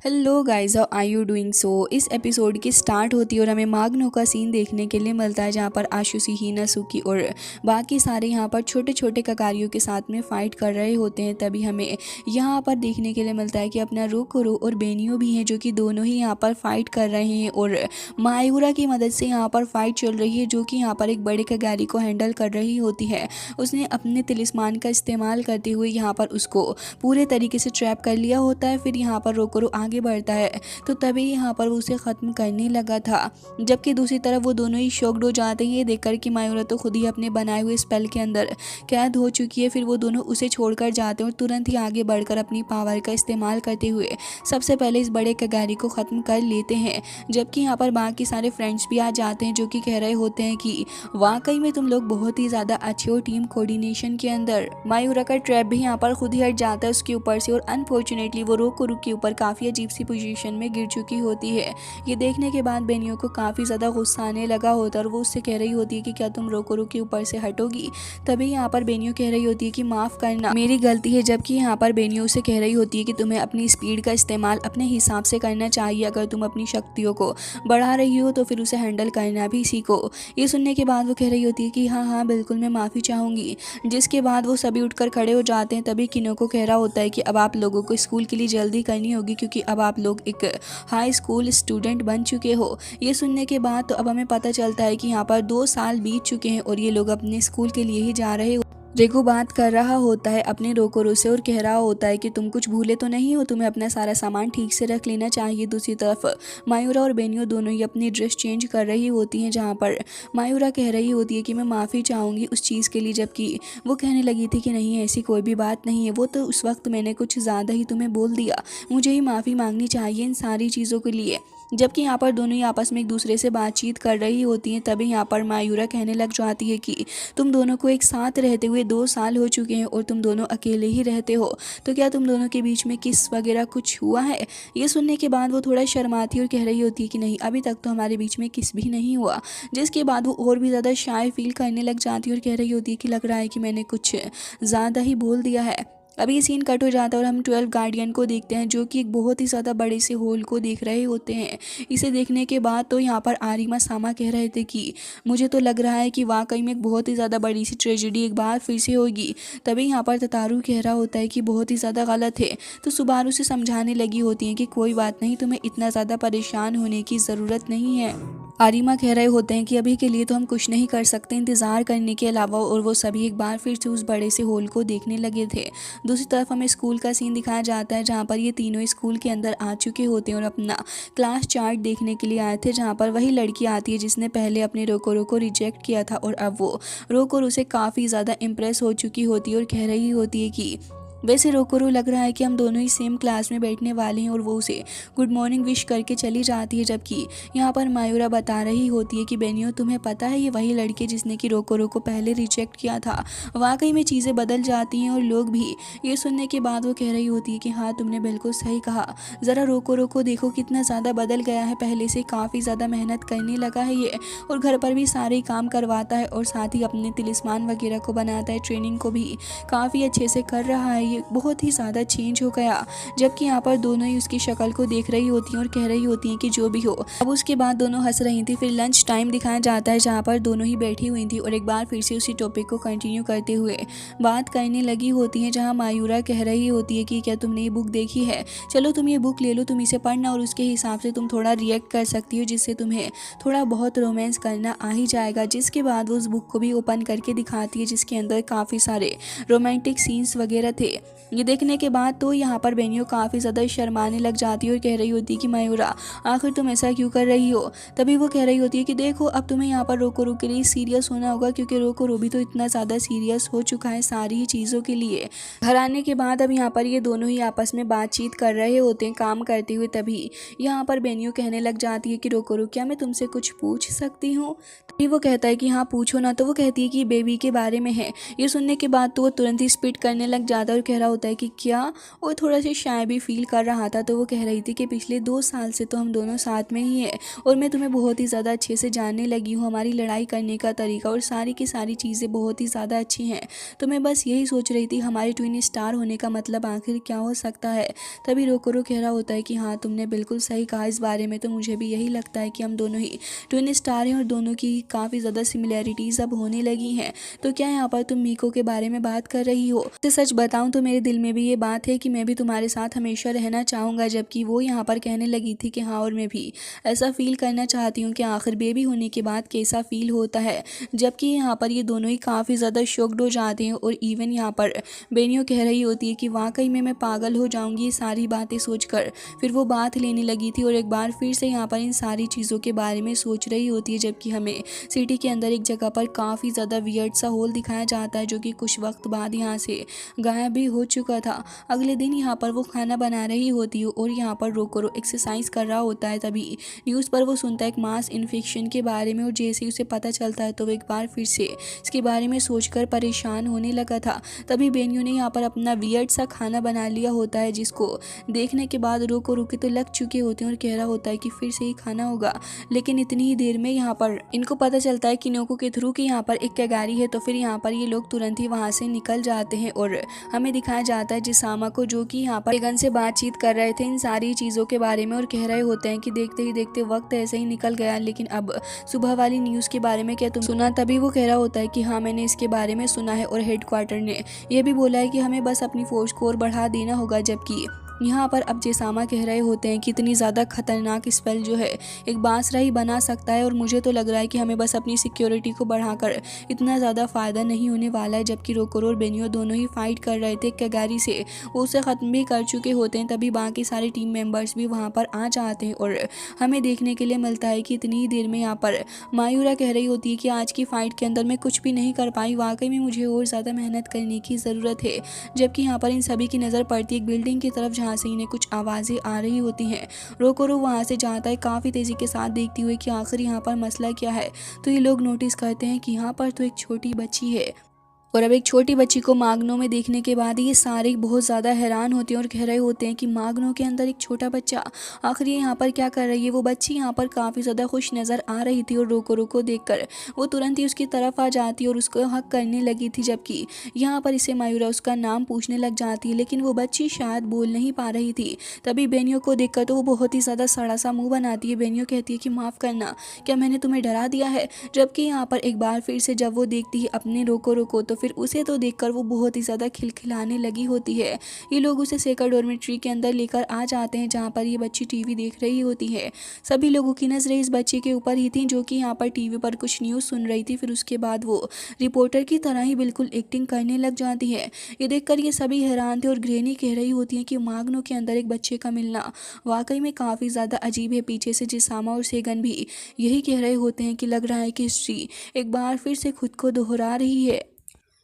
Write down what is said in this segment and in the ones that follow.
Hello guys, how are you doing. इस episode की start होती है और हमें माग्नो का सीन देखने के लिए मिलता है, जहाँ पर आशुसी, हिना, सुकी और बाकी सारे यहाँ पर छोटे छोटे ककारियों के साथ में फाइट कर रहे होते हैं। तभी हमें यहाँ पर देखने के लिए मिलता है कि अपना रोकोरो और बेनियो भी हैं, जो कि दोनों ही यहाँ पर फाइट कर रहे हैं और मायूरा की मदद से यहाँ पर फाइट चल रही है, जो कि यहाँ पर एक बड़े कगारी को हैंडल कर रही होती है। उसने अपने तिलिस्मान का इस्तेमाल करते हुए यहाँ पर उसको पूरे तरीके से ट्रैप कर लिया होता है। फिर यहाँ पर रोकोरो आगे बढ़ता है तो तभी यहाँ पर वो उसे ख़त्म करने लगा था, जबकि दूसरी तरफ वो दोनों ही शॉक्ड हो जाते हैं ये देखकर कि मायूरा तो खुद ही अपने बनाए हुए स्पेल के अंदर कैद हो चुकी है। फिर वो दोनों उसे छोड़कर जाते हैं और तुरंत ही आगे बढ़कर अपनी पावर का इस्तेमाल करते हुए सबसे पहले इस बड़े कगारी को ख़त्म कर लेते हैं। जबकि यहाँ पर बाकी सारे फ्रेंड्स भी आ जाते हैं, जो कि कह रहे होते हैं कि वाकई में तुम लोग बहुत ही ज़्यादा अच्छे हो टीम कोऑर्डिनेशन के अंदर। मायूरा का ट्रैप भी यहाँ पर खुद ही हट जाता है उसके ऊपर से और अनफॉर्चुनेटली वो रोकोरो के ऊपर काफ़ी अजीब सी पोजीशन में गिर चुकी होती है। ये देखने के बाद बेनियो को काफ़ी ज़्यादा गुस्सा आने लगा होता है और वो उससे कह रही होती है कि क्या तुम रोकोरो के ऊपर से हटोगी। तभी यहाँ पर बेनियो कह रही होती है कि माफ़ करना, मेरी गलती है। जबकि यहाँ पर बेनियो से कह रही होती है कि तुम्हें अपनी स्पीड का इस्तेमाल अपने हिसाब से करना चाहिए। अगर तुम अपनी शक्तियों को बढ़ा रही हो तो फिर उसे हैंडल करना भी सीखो। ये सुनने के बाद वो कह रही होती है कि हाँ हाँ बिल्कुल, मैं माफ़ी चाहूँगी। जिसके बाद वो सभी उठकर खड़े हो जाते हैं। तभी किनो कह रहा होता है कि अब आप लोगों को स्कूल के लिए जल्दी करनी होगी, क्योंकि अब आप लोग एक हाई स्कूल स्टूडेंट बन चुके हो। ये सुनने के बाद तो अब हमें पता चलता है कि यहाँ पर 2 साल बीत चुके हैं और ये लोग अपने स्कूल के लिए ही जा रहे हो। रेगो बात कर रहा होता है अपने रोकोरो से और कह रहा होता है कि तुम कुछ भूले तो नहीं हो, तुम्हें अपना सारा सामान ठीक से रख लेना चाहिए। दूसरी तरफ मायूरा और बेनियो दोनों ही अपनी ड्रेस चेंज कर रही होती हैं, जहाँ पर मायूरा कह रही होती है कि मैं माफ़ी चाहूँगी उस चीज़ के लिए, जबकि वो कहने लगी थी कि नहीं, ऐसी कोई भी बात नहीं है, वो तो उस वक्त मैंने कुछ ज़्यादा ही तुम्हें बोल दिया, मुझे ही माफ़ी मांगनी चाहिए इन सारी चीज़ों के लिए। जबकि यहाँ पर दोनों ही आपस में एक दूसरे से बातचीत कर रही होती हैं। तभी यहाँ पर मायूरा कहने लग जाती है कि तुम दोनों को एक साथ रहते हुए 2 साल हो चुके हैं और तुम दोनों अकेले ही रहते हो, तो क्या तुम दोनों के बीच में किस वगैरह कुछ हुआ है। ये सुनने के बाद वो थोड़ा शर्माती और कह रही होती है कि नहीं, अभी तक तो हमारे बीच में किस भी नहीं हुआ। जिसके बाद वो और भी ज़्यादा शाय फील करने लग जाती है और कह रही होती है कि लग रहा है कि मैंने कुछ ज़्यादा ही बोल दिया है। अभी ये सीन कट हो जाता है और हम 12 गार्डियन को देखते हैं, जो कि एक बहुत ही ज़्यादा बड़े से होल को देख रहे होते हैं। इसे देखने के बाद तो यहाँ पर आरिमा सामा कह रहे थे कि मुझे तो लग रहा है कि वाकई में एक बहुत ही ज़्यादा बड़ी सी ट्रेजेडी एक बार फिर से होगी। तभी यहाँ पर ततारू कह रहा होता है कि बहुत ही ज़्यादा गलत है। तो सुबारू से समझाने लगी होती हैं कि कोई बात नहीं, तुम्हें इतना ज़्यादा परेशान होने की ज़रूरत नहीं है। आरिमा कह रहे होते हैं कि अभी के लिए तो हम कुछ नहीं कर सकते इंतज़ार करने के अलावा, और वो सभी एक बार फिर से उस बड़े से होल को देखने लगे थे। दूसरी तरफ हमें स्कूल का सीन दिखाया जाता है, जहाँ पर ये तीनों स्कूल के अंदर आ चुके होते हैं और अपना क्लास चार्ट देखने के लिए आए थे, जहाँ पर वही लड़की आती है जिसने पहले अपने रोकोरो को रिजेक्ट किया था और अब वो रोकोरो से काफ़ी ज़्यादा इम्प्रेस हो चुकी होती है और कह रही होती है कि वैसे रोकोरो लग रहा है कि हम दोनों ही सेम क्लास में बैठने वाले हैं, और वो उसे गुड मॉर्निंग विश करके चली जाती है। जबकि यहाँ पर मायूरा बता रही होती है कि बेनियो, तुम्हें पता है ये वही लड़की जिसने कि रोकोरो को पहले रिजेक्ट किया था। वाकई में चीज़ें बदल जाती हैं और लोग भी। ये सुनने के बाद वो कह रही होती है कि हाँ, तुमने बिल्कुल सही कहा, ज़रा रोकोरो को देखो कितना ज़्यादा बदल गया है, पहले से काफ़ी ज़्यादा मेहनत करने लगा है ये, और घर पर भी सारे काम करवाता है और साथ ही अपने तिलिस्मान वगैरह को बनाता है, ट्रेनिंग को भी काफ़ी अच्छे से कर रहा है, ये बहुत ही ज़्यादा चेंज हो गया। जबकि यहाँ पर दोनों ही उसकी शक्ल को देख रही होती हैं और कह रही होती हैं कि जो भी हो। अब उसके बाद दोनों हंस रही थी। फिर लंच टाइम दिखाया जाता है, जहाँ पर दोनों ही बैठी हुई थी और एक बार फिर से उसी टॉपिक को कंटिन्यू करते हुए बात करने लगी होती हैं, जहाँ मायूरा कह रही होती है कि क्या तुमने ये बुक देखी है, चलो तुम ये बुक ले लो, तुम इसे पढ़ना और उसके हिसाब से तुम थोड़ा रिएक्ट कर सकती हो, जिससे तुम्हें थोड़ा बहुत रोमांस करना आ ही जाएगा। जिसके बाद वो उस बुक को भी ओपन करके दिखाती है, जिसके अंदर काफ़ी सारे रोमांटिक सीन्स वगैरह थे। ये देखने के बाद तो यहाँ पर बेनियो काफ़ी ज़्यादा शर्माने लग जाती है और कह रही होती है कि मायूरा, आखिर तुम ऐसा क्यों कर रही हो। तभी वो कह रही होती है कि देखो, अब तुम्हें यहाँ पर रोकोरो के लिए सीरियस होना होगा, क्योंकि रोकोरो भी तो इतना ज़्यादा सीरियस हो चुका है सारी ही चीज़ों के लिए। घर आने के बाद अब यहाँ पर ये दोनों ही आपस में बातचीत कर रहे होते हैं काम करते हुए। तभी यहाँ पर बेनियो कहने लग जाती है कि रोकोरो, क्या मैं तुमसे कुछ पूछ सकती हूँ। तभी वो कहता है कि हाँ पूछो ना। तो वो कहती है कि बेबी के बारे में है। ये सुनने के बाद तो वो तुरंत ही स्पिट करने लग जाता है और कह रहा होता है कि क्या। वो थोड़ा सा शाय भी फील कर रहा था, तो वो कह रही थी कि पिछले 2 साल से तो हम दोनों साथ में ही हैं और मैं तुम्हें बहुत ही ज़्यादा अच्छे से जानने लगी हूँ। हमारी लड़ाई करने का तरीका और सारी की सारी चीज़ें बहुत ही ज़्यादा अच्छी हैं। तो मैं बस यही सोच रही थी हमारे ट्विन स्टार होने का मतलब आखिर क्या हो सकता है। तभी रोकोरो कह रहा होता है कि हाँ, तुमने बिल्कुल सही कहा इस बारे में, तो मुझे भी यही लगता है कि हम दोनों ही ट्विन स्टार हैं और दोनों की काफ़ी ज़्यादा सिमिलैरिटीज़ अब होने लगी हैं। तो क्या यहाँ पर तुम मीको के बारे में बात कर रही हो? तो सच बताऊं तो मेरे दिल में भी ये बात है कि मैं भी तुम्हारे साथ हमेशा रहना चाहूँगा। जबकि वो यहाँ पर कहने लगी थी कि हाँ, और मैं भी ऐसा फील करना चाहती हूँ कि आखिर बेबी होने के बाद कैसा फील होता है। जबकि यहाँ पर ये दोनों ही काफ़ी ज़्यादा शॉक्ड हो जाते हैं और इवन यहाँ पर बेनियो कह रही होती है कि वाकई में मैं पागल हो जाऊँगी ये सारी बातें सोचकर। फिर वो बात लेने लगी थी और एक बार फिर से यहाँ पर इन सारी चीज़ों के बारे में सोच रही होती है। जबकि हमें सिटी के अंदर एक जगह पर काफ़ी ज़्यादा वियर्ड सा होल दिखाया जाता है, जो कि कुछ वक्त बाद यहाँ से गायब भी हो चुका था। अगले दिन यहाँ पर वो खाना बना रही होती है और यहाँ पर रोकोरो एक्सरसाइज कर रहा होता है। तभी न्यूज़ पर वो सुनता है एक मास इन्फेक्शन के बारे में और जैसे ही उसे पता चलता है तो वो एक बार फिर से इसके बारे में सोचकर परेशान होने लगा था। तभी बेनियो ने यहाँ पर अपना वियर्ड सा खाना बना लिया होता है, जिसको देखने के बाद रोकोरो के तो लग चुके होते हैं और कह रहा होता है कि फिर से ही खाना होगा। लेकिन इतनी ही देर में यहाँ पर इनको पता चलता है कि नोको के थ्रू कि यहाँ पर एक कैगारी है। तो फिर यहाँ पर ये लोग तुरंत ही वहाँ से निकल जाते हैं और हमें दिखाया जाता है जिसामा को, जो कि यहाँ पर एगन से बातचीत कर रहे थे इन सारी चीज़ों के बारे में और कह रहे होते हैं कि देखते ही देखते वक्त ऐसे ही निकल गया। लेकिन अब सुबह वाली न्यूज़ के बारे में क्या तुम सुना? तभी वो कह रहा होता है कि हाँ, मैंने इसके बारे में सुना है और हेडक्वार्टर ने यह भी बोला है कि हमें बस अपनी फोर्स को और बढ़ा देना होगा। जबकि यहाँ पर अब जिसामा कह रहे होते हैं कि इतनी ज़्यादा खतरनाक स्पेल जो है एक बांसुरा ही बना सकता है और मुझे तो लग रहा है कि हमें बस अपनी सिक्योरिटी को बढ़ाकर इतना ज़्यादा फ़ायदा नहीं होने वाला है। जबकि रोकोरो और बेनियो दोनों ही फाइट कर रहे थे कैगारी से, वो उसे ख़त्म भी कर चुके होते हैं। तभी बाकी सारे टीम मेंबर्स भी वहाँ पर आ जाते हैं और हमें देखने के लिए मिलता है कि इतनी ही देर में यहाँ पर मायूरा कह रही होती है कि आज की फ़ाइट के अंदर मैं कुछ भी नहीं कर पाई, वाकई में मुझे और ज़्यादा मेहनत करने की ज़रूरत है। जबकि यहाँ पर इन सभी की नज़र पड़ती है एक बिल्डिंग की तरफ, जहाँ से इन्हें कुछ आवाज़ें आ रही होती हैं। रोकोरो वहाँ से जाता है काफ़ी तेज़ी के साथ, देखती हुई कि आखिर यहाँ पर मसला क्या है। तो ये लोग नोटिस करते हैं कि यहाँ पर तो एक छोटी बच्ची है और अब एक छोटी बच्ची को मागनों में देखने के बाद ये सारे बहुत ज़्यादा हैरान होते हैं और कह रहे होते हैं कि मागनों के अंदर एक छोटा बच्चा, आखिर ये यहाँ पर क्या कर रही है। वो बच्ची यहाँ पर काफ़ी ज़्यादा खुश नज़र आ रही थी और रोकोरो को देखकर वो तुरंत ही उसकी तरफ आ जाती और उसको हक करने लगी थी। जबकि यहाँ पर इसे मायूरा उसका नाम पूछने लग जाती है, लेकिन वो बच्ची शायद बोल नहीं पा रही थी। तभी बेनियो को देखकर तो वो बहुत ही ज़्यादा सड़ा सा मुँह बनाती है। बेनियो कहती है कि माफ़ करना, क्या मैंने तुम्हें डरा दिया है। जबकि यहाँ पर एक बार फिर से जब वो देखती है अपने रोकोरो को, तो फिर उसे तो देखकर वो बहुत ही ज़्यादा खिलखिलाने लगी होती है। ये लोग उसे सेकर डॉर्मेट्री के अंदर लेकर आ जाते हैं, जहाँ पर ये बच्ची टीवी देख रही होती है। सभी लोगों की नज़रें इस बच्चे के ऊपर ही थी, जो कि यहाँ पर टीवी पर कुछ न्यूज़ सुन रही थी। फिर उसके बाद वो रिपोर्टर की तरह ही बिल्कुल एक्टिंग करने लग जाती है। ये देखकर ये सभी हैरान थे और ग्रेनी कह रही होती है कि मागनो के अंदर एक बच्चे का मिलना वाकई में काफ़ी ज़्यादा अजीब है। पीछे से जिसामा और सेगन भी यही कह रहे होते हैं कि लग रहा है कि हिस्ट्री एक बार फिर से खुद को दोहरा रही है।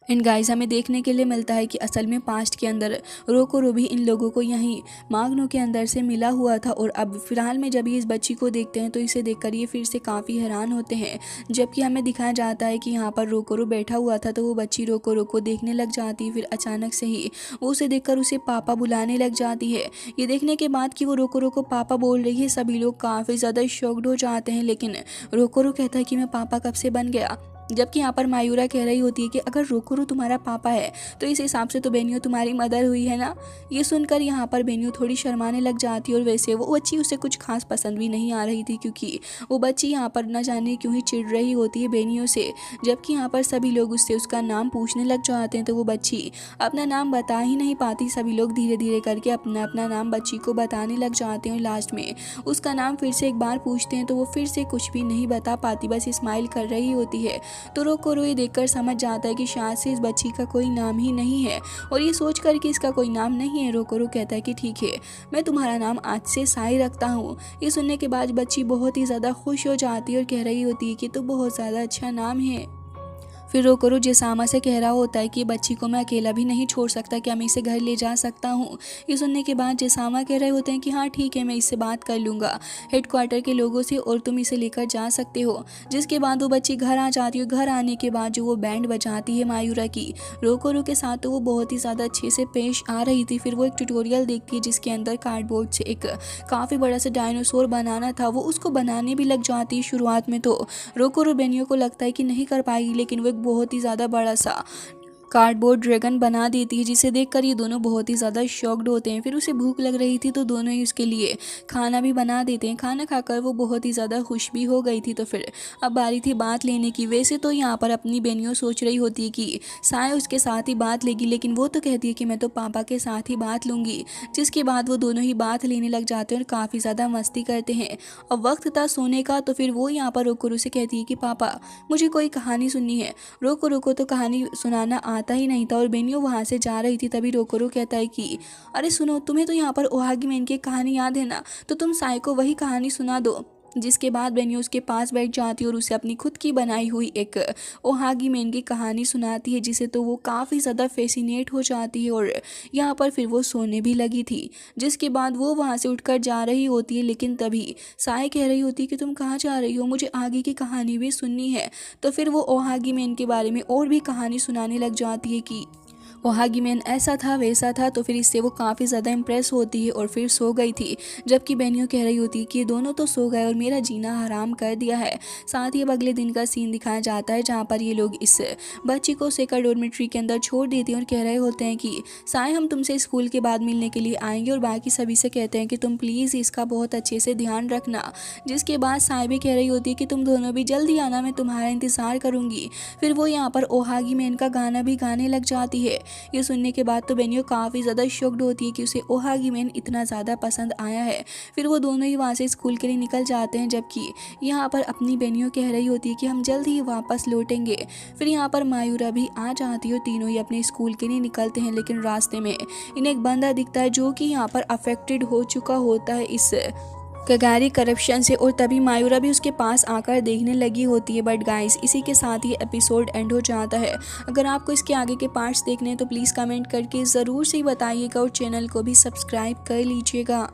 एंड गाइस, हमें देखने के लिए मिलता है कि असल में पास्ट के अंदर रोकोरो भी इन लोगों को यहीं मागनो के अंदर से मिला हुआ था और अब फिलहाल में जब ये इस बच्ची को देखते हैं तो इसे देखकर ये फिर से काफ़ी हैरान होते हैं। जबकि हमें दिखाया जाता है कि यहाँ पर रोकोरो बैठा हुआ था, तो वो बच्ची रोकोरो को देखने लग जाती है। फिर अचानक से ही वो उसे देखकर उसे पापा बुलाने लग जाती है। ये देखने के बाद कि वो रोकोरो को पापा बोल रही है, सभी लोग काफ़ी ज़्यादा शॉक्ड हो जाते हैं। लेकिन रोकोरो कहता है कि मैं पापा कब से बन गया। जबकि यहाँ पर मायूरा कह रही होती है कि अगर रोकोरो तुम्हारा पापा है तो इस हिसाब से तो बेनियो तुम्हारी मदर हुई है ना। ये सुनकर यहाँ पर बेनियो थोड़ी शर्माने लग जाती है और वैसे वो बच्ची उसे कुछ खास पसंद भी नहीं आ रही थी, क्योंकि वो बच्ची यहाँ पर न जाने क्यों ही चिढ़ रही होती है बेनियो से। जबकि यहाँ पर सभी लोग उससे उसका नाम पूछने लग जाते हैं, तो वो बच्ची अपना नाम बता ही नहीं पाती। सभी लोग धीरे धीरे करके अपना अपना नाम बच्ची को बताने लग जाते हैं और लास्ट में उसका नाम फिर से एक बार पूछते हैं तो वो फिर से कुछ भी नहीं बता पाती, बस स्माइल कर रही होती है। तो रोकोरो ये देखकर समझ जाता है कि शायद से इस बच्ची का कोई नाम ही नहीं है और ये सोचकर कि इसका कोई नाम नहीं है, रोकोरो कहता है कि ठीक है, मैं तुम्हारा नाम आज से साई रखता हूँ। ये सुनने के बाद बच्ची बहुत ही ज़्यादा खुश हो जाती है और कह रही होती है कि तो बहुत ज़्यादा अच्छा नाम है। फिर रोकोरो जेसामा से कह रहा होता है कि बच्ची को मैं अकेला भी नहीं छोड़ सकता, क्या मैं इसे घर ले जा सकता हूँ। ये सुनने के बाद जेसामा कह रहे होते हैं कि हाँ ठीक है, मैं इससे बात कर लूँगा हेडक्वार्टर के लोगों से और तुम इसे लेकर जा सकते हो। जिसके बाद वो बच्ची घर आ जाती है। घर आने के बाद जो वो बैंड बजाती है मायूरा की रोकोरो के साथ, तो वो बहुत ही ज़्यादा अच्छे से पेश आ रही थी। फिर वो एक ट्यूटोरियल देखती है जिसके अंदर कार्डबोर्ड से एक काफ़ी बड़ा सा डायनासोर बनाना था। वो उसको बनाने भी लग जाती है। शुरुआत में तो रोकोरो बेनियो को लगता है कि नहीं कर पाएगी, लेकिन वो एक बहुत ही ज़्यादा बड़ा सा कार्डबोर्ड ड्रैगन बना देती है, जिसे देखकर ये दोनों बहुत ही ज़्यादा शॉक्ड होते हैं। फिर उसे भूख लग रही थी तो दोनों ही उसके लिए खाना भी बना देते हैं। खाना खाकर वो बहुत ही ज़्यादा खुश भी हो गई थी। तो फिर अब बारी थी बात लेने की। वैसे तो यहाँ पर अपनी बेनियो सोच रही होती है कि साय उसके साथ ही बात लेगी, लेकिन वो तो कहती है कि मैं तो पापा के साथ ही बात लूँगी। जिसके बाद वो दोनों ही बात लेने लग जाते हैं और काफ़ी ज़्यादा मस्ती करते हैं। और वक्त था सोने का, तो फिर वो यहाँ पर रोकोरो से कहती है कि पापा मुझे कोई कहानी सुननी है। रोकोरो को तो कहानी सुनाना आता ही नहीं था और बेनियो वहाँ से जा रही थी। तभी रोकोरो कहता है कि अरे सुनो, तुम्हें तो यहाँ पर ओहागी मैन की कहानी याद है ना, तो तुम साय को वही कहानी सुना दो। जिसके बाद बेनियो उसके पास बैठ जाती है और उसे अपनी खुद की बनाई हुई एक ओहागी मैन की कहानी सुनाती है, जिसे तो वो काफ़ी ज़्यादा फैसिनेट हो जाती है और यहाँ पर फिर वो सोने भी लगी थी। जिसके बाद वो वहाँ से उठकर जा रही होती है, लेकिन तभी साय कह रही होती है कि तुम कहाँ जा रही हो, मुझे आगे की कहानी भी सुननी है। तो फिर वो ओहागी मैन के बारे में और भी कहानी सुनाने लग जाती है कि ओहागी मैन ऐसा था वैसा था। तो फिर इससे वो काफ़ी ज़्यादा इम्प्रेस होती है और फिर सो गई थी। जबकि बेनियो कह रही होती है कि ये दोनों तो सो गए और मेरा जीना हराम कर दिया है। साथ ही अब अगले दिन का सीन दिखाया जाता है जहाँ पर ये लोग इस बच्ची को सेकर डॉर्मेट्री के अंदर छोड़ देते हैं और कह रहे होते हैं कि साय हम तुमसे स्कूल के बाद मिलने के लिए आएंगे, और बाकी सभी से कहते हैं कि तुम प्लीज़ इसका बहुत अच्छे से ध्यान रखना। जिसके बाद साय भी कह रही होती है कि तुम दोनों भी जल्दी आना, मैं तुम्हारा इंतज़ार करूँगी। फिर वो यहाँ पर ओहागी मैन का गाना भी गाने लग जाती है। ये सुनने के बाद तो बेनियो काफ़ी ज़्यादा शॉक्ड होती है कि उसे ओहागी मैन इतना ज़्यादा पसंद आया है। फिर वो दोनों ही वहाँ से स्कूल के लिए निकल जाते हैं, जबकि यहाँ पर अपनी बेनियो कह रही होती है कि हम जल्द ही वापस लौटेंगे। फिर यहाँ पर मायूरा भी आ जाती है और तीनों ही अपने स्कूल के लिए निकलते हैं, लेकिन रास्ते में इन्हें एक बंदा दिखता है जो कि यहाँ पर अफेक्टेड हो चुका होता है इस कगारी करप्शन से, और तभी मायूरा भी उसके पास आकर देखने लगी होती है। बट गाइस, इसी के साथ ही एपिसोड एंड हो जाता है। अगर आपको इसके आगे के पार्ट्स देखने हैं तो प्लीज़ कमेंट करके ज़रूर से बताइएगा और चैनल को भी सब्सक्राइब कर लीजिएगा।